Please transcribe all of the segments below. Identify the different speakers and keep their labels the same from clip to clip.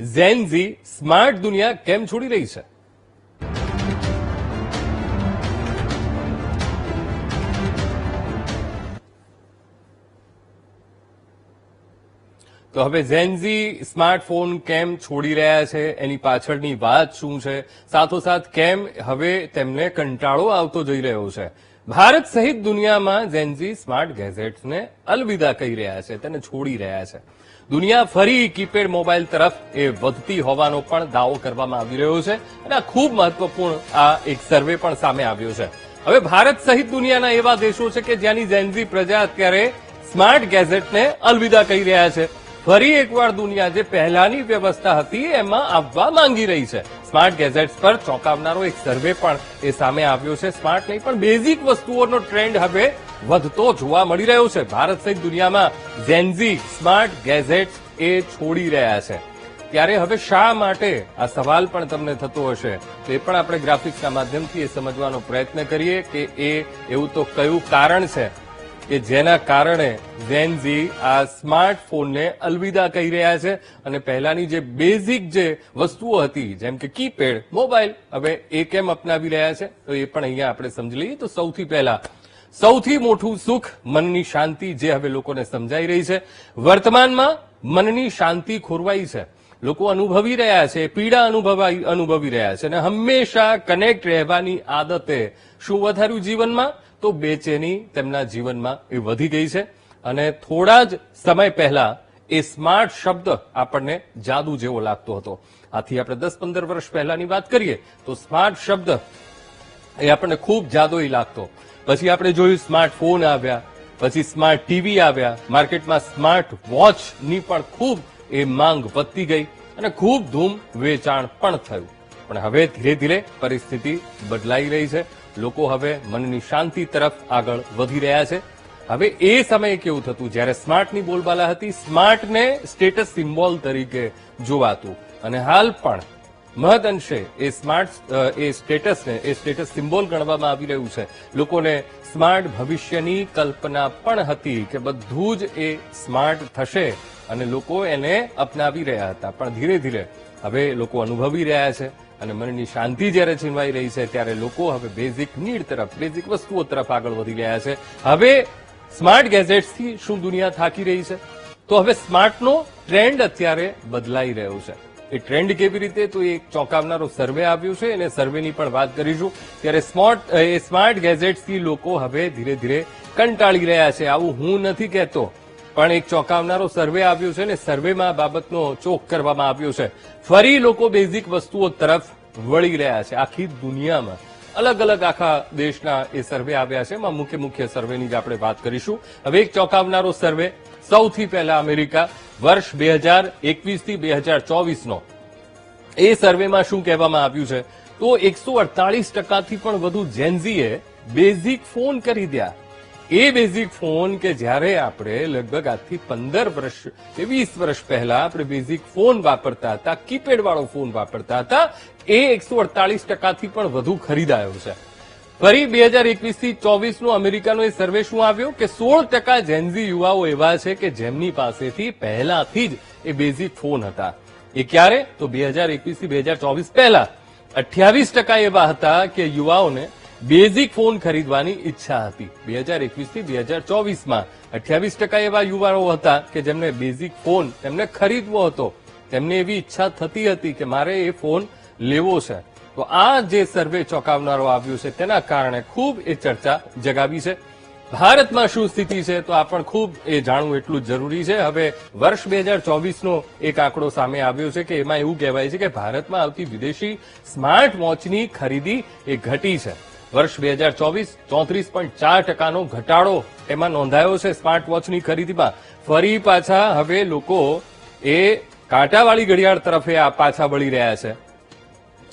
Speaker 1: Zen Zee smart દુનિયા કેમ છોડી રહી છે? તો હવે ઝેન ઝી સ્માર્ટફોન કેમ છોડી રહ્યા છે, એની પાછળની વાત શું છે, સાથોસાથ કેમ હવે તેમને કંટાળો આવતો જઈ રહ્યો છે? ભારત સહિત દુનિયામાં ઝેન ઝી સ્માર્ટ ગેજેટ્સને અલવિદા કહી રહ્યા છે, તેને છોડી રહ્યા છે. દુનિયા ફરી કીપેડ મોબાઈલ તરફ એ વધતી હોવાનો પણ દાવો કરવામાં આવી રહ્યો છે અને આ ખૂબ મહત્વપૂર્ણ આ એક સર્વે પણ સામે આવ્યો છે. હવે ભારત સહિત દુનિયાના એવા દેશો છે કે જ્યાંની ઝેન ઝી પ્રજા અત્યારે સ્માર્ટ ગેજેટને અલવિદા કહી રહ્યા છે. ફરી એકવાર દુનિયા જે પહેલાની વ્યવસ્થા હતી એમાં આવવા માંગી રહી છે. સ્માર્ટ ગેજેટ્સ પર ચોંકાવનારો એક સર્વે પણ એ સામે આવ્યો છે. સ્માર્ટ નહીં પણ બેઝિક વસ્તુઓનો ટ્રેન્ડ હવે વધતો જોવા મળી રહ્યો છે. ભારત સહિત દુનિયામાં ઝેન ઝી સ્માર્ટ ગેજેટ્સ એ છોડી રહ્યા છે. ત્યારે હવે શા માટે આ સવાલ પણ તમને થતો હશે, તો એ પણ આપણે ગ્રાફિક્સના માધ્યમથી એ સમજવાનો પ્રયત્ન કરીએ કે એ એવું તો કયું કારણ છે કે જેના કારણે ઝેન ઝી આ સ્માર્ટફોનને અલવિદા કહી રહ્યા છે અને પહેલાની જે બેઝિક જે વસ્તુઓ હતી જેમ કે કીપેડ મોબાઈલ હવે એ કેમ અપનાવી રહ્યા છે, તો એ પણ અહીંયા આપણે સમજી લઈએ. તો સૌથી પહેલા સૌથી મોટું સુખ મનની શાંતિ જે હવે લોકોને સમજાઈ રહી છે. વર્તમાનમાં મનની શાંતિ ખોરવાઈ છે, લોકો અનુભવી રહ્યા છે, પીડા અનુભવી રહ્યા છે અને હંમેશા કનેક્ટ રહેવાની આદતે શું વધાર્યું જીવનમાં, તો બેચેની તેમના જીવનમાં એ વધી ગઈ છે. અને થોડા જ સમય પહેલા એ સ્માર્ટ શબ્દ આપણને જાદુ જેવો લાગતો હતો. આથી આપણે 10-15 વર્ષ પહેલાની વાત કરીએ તો સ્માર્ટ શબ્દ એ આપણને ખૂબ જાદુઈ લાગતો. પછી આપણે જોયું સ્માર્ટફોન આવ્યા, પછી સ્માર્ટ ટીવી આવ્યા, માર્કેટમાં સ્માર્ટ વોચની પણ ખૂબ એ માંગ વધતી ગઈ અને ખૂબ ધૂમ વેચાણ પણ થયું. પણ હવે ધીરે ધીરે પરિસ્થિતિ બદલાઈ રહી છે. લોકો હવે મનની શાંતિ તરફ આગળ વધી રહ્યા છે. હવે એ સમયે કેવું થતું જ્યારે સ્માર્ટની બોલબાલા હતી, સ્માર્ટને સ્ટેટસ સિમ્બોલ તરીકે જોવાતું અને હાલ પણ મહદઅંશે એ સ્ટેટસ સિમ્બોલ ગણવામાં આવી રહ્યું છે. લોકોને સ્માર્ટ ભવિષ્યની કલ્પના પણ હતી કે બધું જ એ સ્માર્ટ થશે અને લોકો એને અપનાવી રહ્યા હતા. પણ ધીરે ધીરે હવે લોકો અનુભવી રહ્યા છે અને મનની શાંતિ જ્યારે છીનવાઈ રહી છે ત્યારે લોકો હવે બેઝિક નીડ તરફ, બેઝિક વસ્તુઓ તરફ આગળ વધી રહ્યા છે. હવે સ્માર્ટ ગેજેટ્સથી શું દુનિયા થાકી રહી છે? તો હવે સ્માર્ટનો ટ્રેન્ડ અત્યારે બદલાઈ રહ્યો છે. એ ટ્રેન્ડ કેવી રીતે, તો એક ચોંકાવનારો સર્વે આવ્યું છે અને સર્વેની પણ વાત કરીશું. ત્યારે સ્માર્ટ ગેજેટ્સથી લોકો હવે ધીરે ધીરે કંટાળી રહ્યા છે. આવું હું નથી કહેતો, પણ એક ચોંકાવનારો સર્વે આવ્યો છે ને સર્વેમાં બાબતનો ચોક કરવામાં આવ્યો છે. ફરી લોકો બેઝિક વસ્તુઓ તરફ વળી રહ્યા છે. આખી દુનિયામાં અલગ અલગ આખા દેશના એ સર્વે આવ્યા છે. એમાં મુખ્ય સર્વેની જ આપણે વાત કરીશું. હવે એક ચોંકાવનારો સર્વે સૌથી પહેલા અમેરિકા વર્ષ 2021 થી 2024નો એ સર્વેમાં શું કહેવામાં આવ્યું છે, તો 148%થી પણ વધુ ઝેન ઝીએ બેઝિક ફોન ખરીદ્યા. એ બેઝિક ફોન કે જ્યારે આપણે લગભગ આજથી 15 વર્ષ કે 20 વર્ષ પહેલા આપણે બેઝિક ફોન વાપરતા હતા, કીપેડ વાળો ફોન વાપરતા હતા, એ 148%થી પણ વધુ ખરીદાયો છે. ફરી 2021 થી 24નો અમેરિકાનો એ સર્વે શું આવ્યો કે 16% ઝેન ઝી યુવાઓ એવા છે કે જેમની પાસેથી પહેલાથી જ એ બેઝિક ફોન હતા. એ ક્યારે, તો 2021 થી 2024 પહેલા 28% એવા હતા કે યુવાઓને બેઝિક ફોન ખરીદવાની ઈચ્છા હતી. 2021 થી 2024માં 28% એવા યુવાનો હતા કે જેમને બેઝિક ફોન તેમને ખરીદવો હતો, તેમને એવી ઈચ્છા થતી હતી કે મારે એ ફોન લેવો છે. તો આ જે સર્વે ચોંકાવનારો આવ્યું છે તેના કારણે ખૂબ એ ચર્ચા જગાવી છે. ભારતમાં શું સ્થિતિ છે, તો આ પણ ખૂબ એ જાણવું એટલું જ જરૂરી છે. હવે વર્ષ 2024નો એક આંકડો સામે આવ્યો છે કે એમાં એવું કહેવાય છે કે ભારતમાં આવતી વિદેશી સ્માર્ટ વોચની ખરીદી એ ઘટી છે. વર્ષ 2024 34.4%નો ઘટાડો એમાં નોંધાયો છે સ્માર્ટ વોચની ખરીદીમાં. ફરી પાછા હવે લોકો એ કાંટાવાળી ઘડિયાળ તરફે પાછા વળી રહ્યા છે.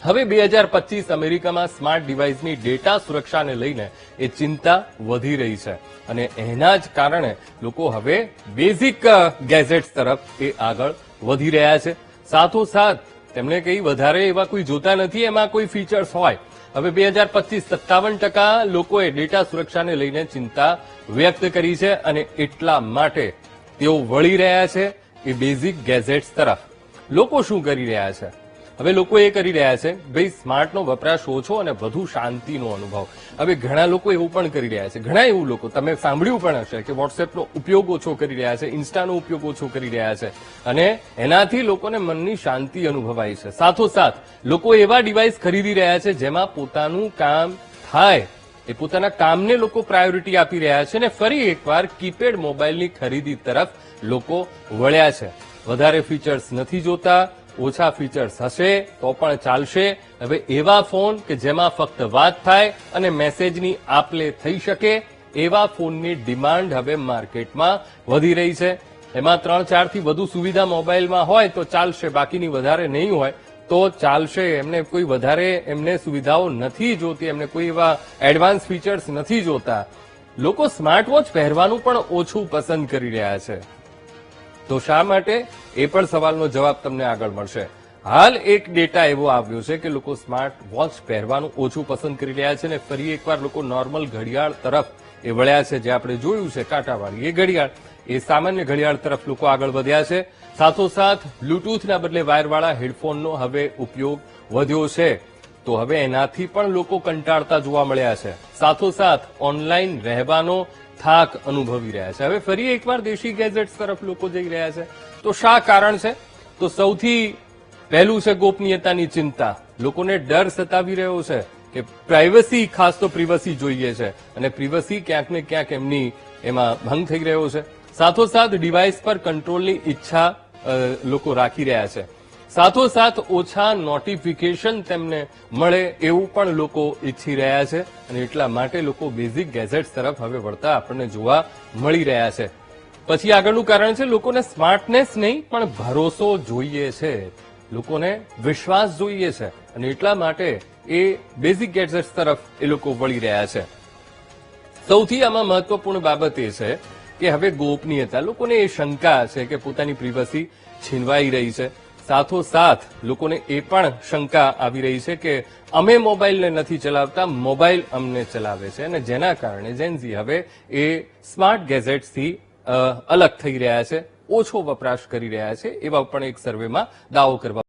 Speaker 1: હવે 2025 અમેરિકામાં સ્માર્ટ ડિવાઇસની ડેટા સુરક્ષાને લઈને એ ચિંતા વધી રહી છે અને એના જ કારણે લોકો હવે બેઝિક ગેજેટ્સ તરફ એ આગળ વધી રહ્યા છે. સાથોસાથ તેમને કંઈ વધારે એવા કોઈ જોતા નથી એમાં કોઈ ફીચર્સ હોય. હવે 2025 57% લોકોએ ડેટા સુરક્ષાને લઈને ચિંતા વ્યક્ત કરી છે અને એટલા માટે તેઓ વળી રહ્યા છે એ બેઝિક ગેજેટ્સ તરફ. લોકો શું કરી રહ્યા છે? હવે લોકો એ કરી રહ્યા છે ભાઈ સ્માર્ટનો વપરાશ ઓછો અને વધુ શાંતિનો અનુભવ. હવે ઘણા લોકો એવું પણ કરી રહ્યા છે, ઘણા એવું લોકો તમે સાંભળ્યું પણ હશે કે વોટ્સએપનો ઉપયોગ ઓછો કરી રહ્યા છે, ઇન્સ્ટાનો ઉપયોગ ઓછો કરી રહ્યા છે અને એનાથી લોકોને મનની શાંતિ અનુભવાય છે. સાથોસાથ લોકો એવા ડિવાઇસ ખરીદી રહ્યા છે જેમાં પોતાનું કામ થાય, એ પોતાના કામને લોકો પ્રાયોરિટી આપી રહ્યા છે અને ફરી એકવાર કીપેડ મોબાઈલની ખરીદી તરફ લોકો વળ્યા છે. વધારે ફીચર્સ નથી જોતા, ઓછા ફીચર્સ હશે તો પણ ચાલશે. હવે એવા ફોન કે જેમાં ફક્ત વાત થાય અને મેસેજની આપ-લે થઈ શકે એવા ફોનની ડિમાન્ડ હવે માર્કેટમાં વધી રહી છે. એમાં 3-4 થી વધુ સુવિધા મોબાઈલમાં હોય તો ચાલશે, બાકીની વધારે નહીં હોય તો ચાલશે. એમને કોઈ વધારે એમને સુવિધાઓ નથી જોતી, એમને કોઈ એવા એડવાન્સ ફીચર્સ નથી જોતા. લોકો સ્માર્ટ વોચ પહેરવાનું પણ ઓછું પસંદ કરી રહ્યા છે. તો શા માટે? એ પણ સવાલનો જવાબ તમને આગળ મળશે. હાલ એક ડેટા એવો આવ્યો છે કે લોકો સ્માર્ટ વોચ પહેરવાનું ઓછું પસંદ કરી રહ્યા છે અને ફરી એકવાર લોકો નોર્મલ ઘડિયાળ તરફ એ વળ્યા છે. જે આપણે જોયું છે કાંટાવાળી એ ઘડિયાળ, એ સામાન્ય ઘડિયાળ તરફ લોકો આગળ વધ્યા છે. સાથોસાથ બ્લુટૂથના બદલે વાયરવાળા હેડફોનનો હવે ઉપયોગ વધ્યો છે, તો હવે એનાથી પણ લોકો કંટાળતા જોવા મળ્યા છે. સાથોસાથ ઓનલાઈન રહેવાનો થાક અનુભવી રહ્યા છે. હવે ફરી એકવાર દેશી ગેજેટ્સ તરફ લોકો જઈ રહ્યા છે. તો શા કારણ છે? તો સૌથી પહેલું છે ગોપનીયતાની ચિંતા. લોકોને ડર સતાવી રહ્યો છે કે પ્રાઇવસી, ખાસ તો પ્રિવસી જોઈએ છે અને પ્રિવસી ક્યાંક ને ક્યાંક એમની એમાં ભંગ થઈ રહ્યો છે. સાથોસાથ ડિવાઇસ પર કંટ્રોલની ઈચ્છા લોકો રાખી રહ્યા છે. સાથોસાથ ઓછા નોટિફિકેશન તેમને મળે એવું પણ લોકો ઈચ્છી રહ્યા છે અને એટલા માટે લોકો બેઝિક ગેજેટ્સ તરફ હવે વળતા આપણને જોવા મળી રહ્યા છે. પછી આગળનું કારણ છે લોકોને સ્માર્ટનેસ નહીં પણ ભરોસો જોઈએ છે, લોકોને વિશ્વાસ જોઈએ છે અને એટલા માટે એ બેઝિક ગેજેટ્સ તરફ એ લોકો વળી રહ્યા છે. સૌથી આમાં મહત્વપૂર્ણ બાબત એ છે કે હવે ગોપનીયતા, લોકોને એ શંકા છે કે પોતાની પ્રિવસી છીનવાઈ રહી છે. સાથોસાથ લોકોને એ પણ શંકા આવી રહી છે કે અમે મોબાઈલને નથી ચલાવતા, મોબાઈલ અમને ચલાવે છે અને જેના કારણે જેનઝી હવે એ સ્માર્ટ ગેજેટ્સથી અલગ થઈ રહ્યા છે, ઓછો વપરાશ કરી રહ્યા છે, એવા પણ એક સર્વેમાં દાવો કરવા